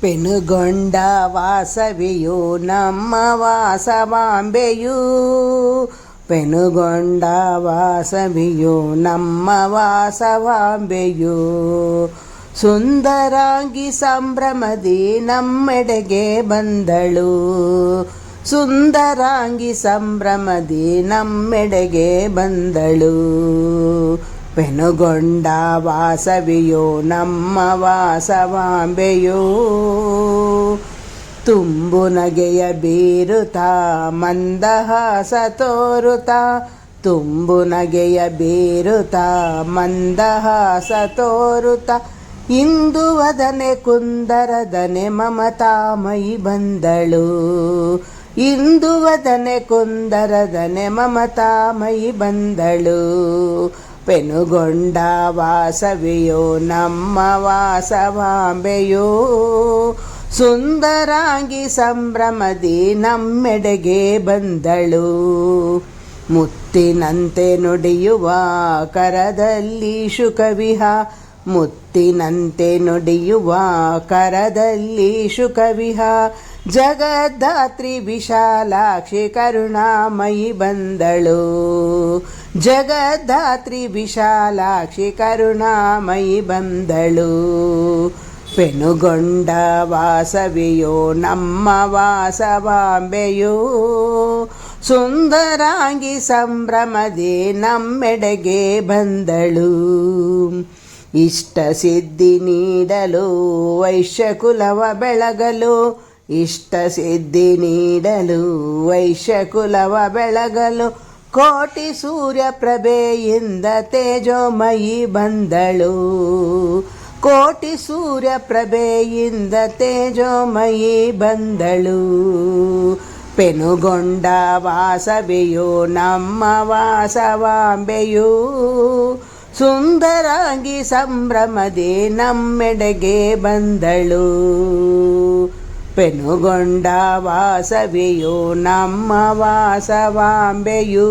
ಪೆನುಗೊಂಡ ವಾಸವಿಯು ನಮ್ಮ ವಾಸವಾಂಬೆಯು. ಪೆನುಗೊಂಡ ವಾಸವಿಯು ನಮ್ಮ ವಾಸವಾಂಬೆಯು. ಸುಂದರಾಂಗಿ ಸಂಭ್ರಮದಿ ನಮ್ಮೆಡೆಗೆ ಬಂದಳು. ಸುಂದರಾಂಗಿ ಸಂಭ್ರಮದಿ ನಮ್ಮೆಡೆಗೆ ಬಂದಳು. ಪೆನುಗೊಂಡ ವಾಸವಿಯೋ ನಮ್ಮ ವಾಸವಾಂಬೆಯೋ. ತುಂಬು ನಗೆಯ ಬೀರುತ್ತಾ ಮಂದಹಾಸ ತೋರುತ್ತಾ. ತುಂಬು ನಗೆಯ ಬೀರುತ್ತಾ ಮಂದಹಾಸ ತೋರುತ್ತಾ. ಇಂದು ವದನೆ ಕುಂದರದನೆ ಮಮತಾಮಯಿ ಬಂದಳು. ಇಂದು ವದನೆ ಕುಂದರದನೆ ಮಮತಾಮಯಿ ಬಂದಳು. ಪೆನುಗೊಂಡ ವಾಸವಿಯೋ ನಮ್ಮ ವಾಸವಾಂಬೆಯೋ. ಸುಂದರಾಂಗಿ ಸಂಭ್ರಮದಿ ನಮ್ಮೆಡೆಗೆ ಬಂದಳು. ಮುತ್ತಿನಂತೆ ನುಡಿಯುವ ಕರದಲ್ಲಿ ಶುಕವಿಹ. ಮುತ್ತಿನಂತೆ ನುಡಿಯುವ ಕರದಲ್ಲಿ ಶುಕವಿಹ. ಜಗದ್ದಾತ್ರಿ ವಿಶಾಲಾಕ್ಷಿ ಕರುಣಾಮಯಿ ಬಂದಳು. ಜಗದ್ದಾತ್ರಿ ವಿಶಾಲಾಕ್ಷಿ ಕರುಣಾಮಯಿ ಬಂದಳು. ಪೆನುಗೊಂಡ ವಾಸವಿಯೋ ನಮ್ಮ ವಾಸವಾಂಬೆಯೋ. ಸುಂದರಾಂಗಿ ಸಂಭ್ರಮದಿ ನಮ್ಮೆಡೆಗೆ ಬಂದಳು. ಇಷ್ಟ ಸಿದ್ಧಿ ನೀಡಲು ವೈಶ್ಯಕುಲವ ಬೆಳಗಲು. ಇಷ್ಟ ಸಿದ್ಧಿ ನೀಡಲು ವೈಶ್ಯಕುಲವ ಬೆಳಗಲು. ಕೋಟಿ ಸೂರ್ಯ ಪ್ರಭೆಯಿಂದ ತೇಜೋಮಯಿ ಬಂದಳು. ಕೋಟಿ ಸೂರ್ಯ ಪ್ರಭೆಯಿಂದ ತೇಜೋಮಯಿ ಬಂದಳು. ಪೆನುಗೊಂಡ ವಾಸವಿಯೋ ನಮ್ಮ ವಾಸವಾಂಬೆಯೋ. ಸುಂದರಾಂಗಿ ಸಂಭ್ರಮದಿ ನಮ್ಮೆಡೆಗೆ ಬಂದಳು. ಪೆನುಗೊಂಡ ವಾಸವಿಯೋ ನಮ್ಮ ವಾಸವಾಂಬೆಯೋ.